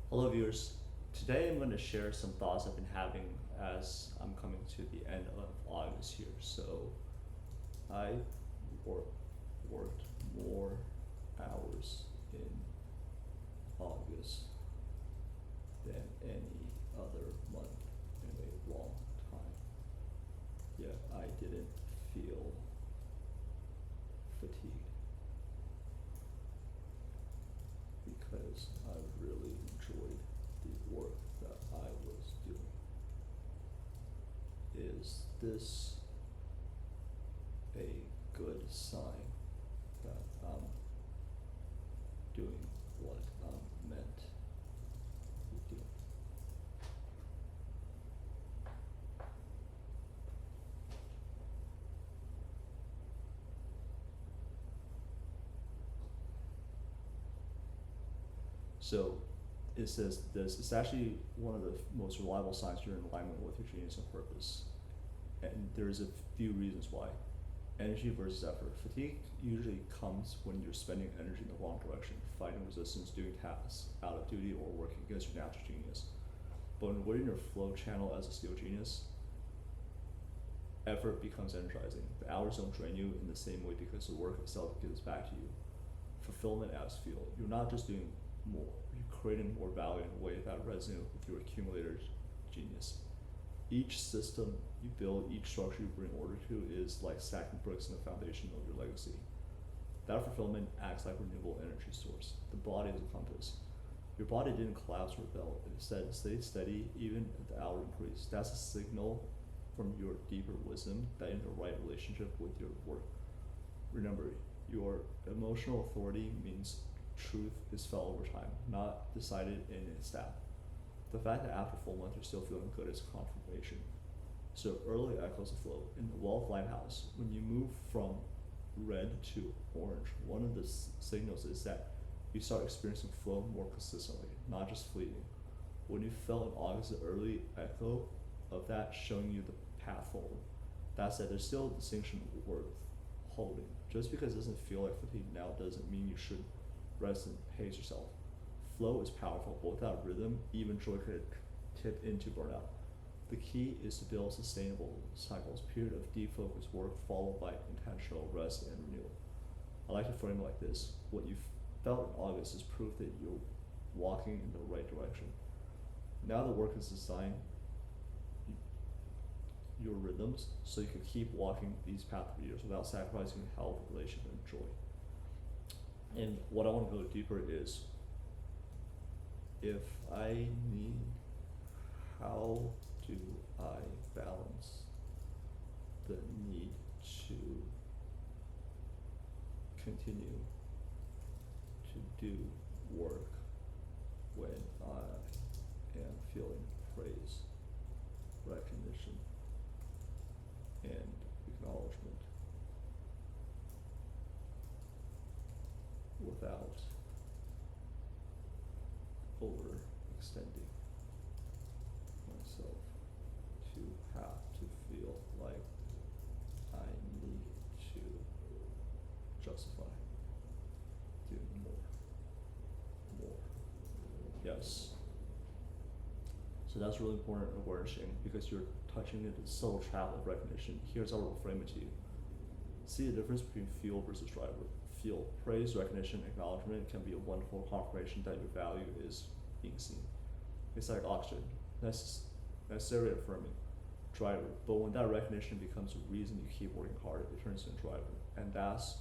Hello, viewers. Today I'm going to share some thoughts I've been having as I'm coming to the end of August here. So I wor- worked more hours in August than any other month in a long time. Yet I didn't feel fatigued because I really enjoyed the work that I was doing. Is this a good sign that I'm doing what I'm meant to do? So it says this, it's actually one of the most reliable signs you're in alignment with your genius and purpose. And there's a few reasons why. Energy versus effort. Fatigue usually comes when you're spending energy in the wrong direction, fighting resistance, doing tasks out of duty, or working against your natural genius. But when we're in your flow channel as a steel genius, effort becomes energizing. The hours don't drain you in the same way because the work itself gives back to you. Fulfillment adds fuel. You're not just doing more, you're creating more value in a way that resonates with your accumulator genius. Each system you build, each structure you bring order to is like stacking bricks in the foundation of your legacy. That fulfillment acts like a renewable energy source. The body is a compass. Your body didn't collapse or rebel. Instead, stayed steady even at the hour increase. That's a signal from your deeper wisdom that you're in the right relationship with your work. Remember, your emotional authority means truth is felt over time, not decided in a stab. The fact that after a full month you're still feeling good is confirmation. So early echoes of flow. In the Wealth Lighthouse, when you move from red to orange, one of the signals is that you start experiencing flow more consistently, not just fleeting. When you felt in August, the early echo of that showing you the path forward. That said, there's still a distinction worth holding. Just because it doesn't feel like fatigue now doesn't mean you should rest and pace yourself. Flow is powerful, but without rhythm, even joy could tip into burnout. The key is to build sustainable cycles, period of deep focused work followed by intentional rest and renewal. I like to frame it like this. What you felt in August is proof that you're walking in the right direction. Now the work is designed your rhythms so you can keep walking these paths for years without sacrificing health, relationship, and joy. And what I want to go deeper is if I need, how do I balance the need to continue to do work when I am feeling praise, recognition, and acknowledgement without overextending myself to have to feel like I need to justify doing more. Yes. So that's really important awareness because you're touching into the subtle trap of recognition. Here's how we'll frame it to you. See the difference between fuel versus driver. Fuel, praise, recognition, acknowledgement can be a wonderful confirmation that your value is being seen. It's like oxygen, necessary and affirming. Driver, but when that recognition becomes a reason you keep working hard, it turns into a driver. And that's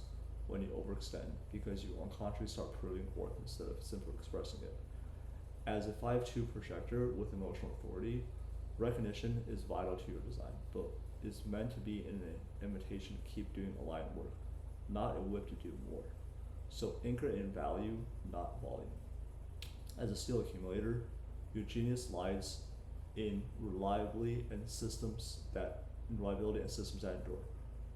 when you overextend because you unconsciously start proving worth instead of simply expressing it. As a 5'2" projector with emotional authority, recognition is vital to your design, but is meant to be an invitation to keep doing aligned work, not a whip to do more. So anchor in value, not volume. As a steel accumulator, your genius lies in reliability and reliability and systems that endure.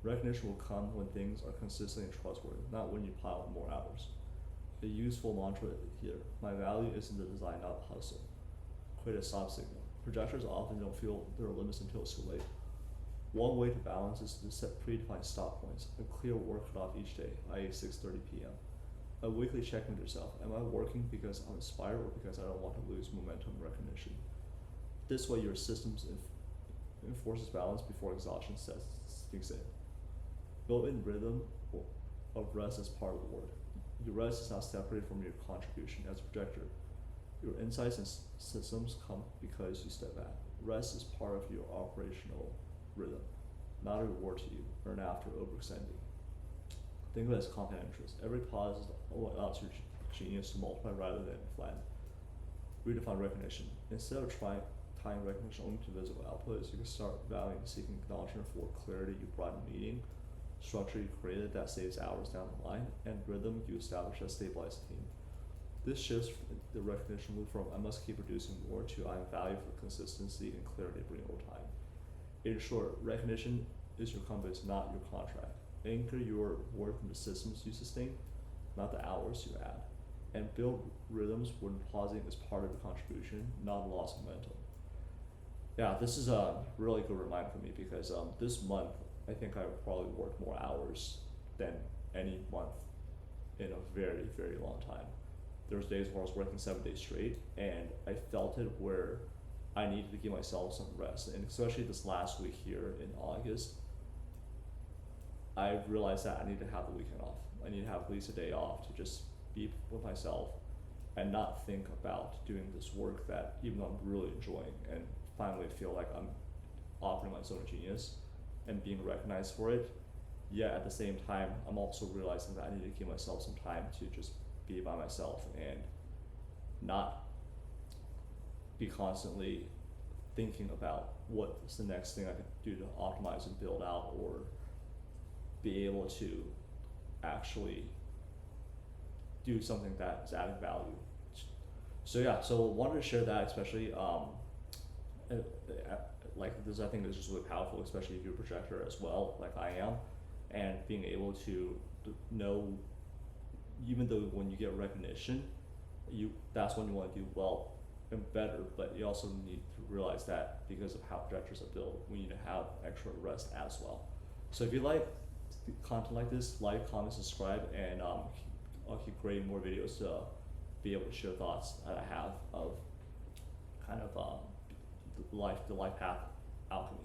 Recognition will come when things are consistent and trustworthy, not when you pile more hours. A useful mantra here: my value is in the design, not the hustle. Create a stop signal. Projectors often don't feel their limits until it's too late. One way to balance is to set predefined stop points, a clear work cutoff each day, i.e. 6:30 p.m. a weekly check with yourself. Am I working because I'm inspired or because I don't want to lose momentum and recognition? This way your systems enforces balance before exhaustion sneaks in. Built in rhythm of rest as part of the work. Your rest is not separated from your contribution as a projector. Your insights and systems come because you step back. Rest is part of your operational rhythm, not a reward to you, earned after overextending. Think of it as compound interest. Every pause is what allows your genius to multiply rather than flatten. Redefine recognition. Instead of tying recognition only to visible outputs, you can start valuing seeking acknowledgement for clarity you brought in meeting, structure you created that saves hours down the line, and rhythm you establish that stabilizes the team. This shifts the recognition loop from I must keep producing more to I am valued for consistency and clarity bring over time. In short, recognition is your compass, not your contract. Anchor your work in the systems you sustain, not the hours you add. And build rhythms when pausing is part of your contribution, not a loss of momentum. Yeah, this is a really good reminder for me because this month, I think I probably worked more hours than any month in a very, very long time. There's days where I was working 7 days straight, and I felt it where I needed to give myself some rest. And especially this last week here in August, I realized that I need to have the weekend off. I need to have at least a day off to just be with myself and not think about doing this work that even though I'm really enjoying and finally feel like I'm operating my zone of genius and being recognized for it. Yet at the same time, I'm also realizing that I need to give myself some time to just be by myself and not be constantly thinking about what's the next thing I could do to optimize and build out or be able to actually do something that is adding value. So yeah, so wanted to share that, especially like this I think is just really powerful, especially if you're a projector as well, like I am, and being able to know, even though when you get recognition, that's when you want to do well and better, but you also need to realize that because of how projectors are built, we need to have extra rest as well. So if you like content like this, like, comment, subscribe, and I'll keep creating more videos to be able to share thoughts that I have of kind of the life path alchemy.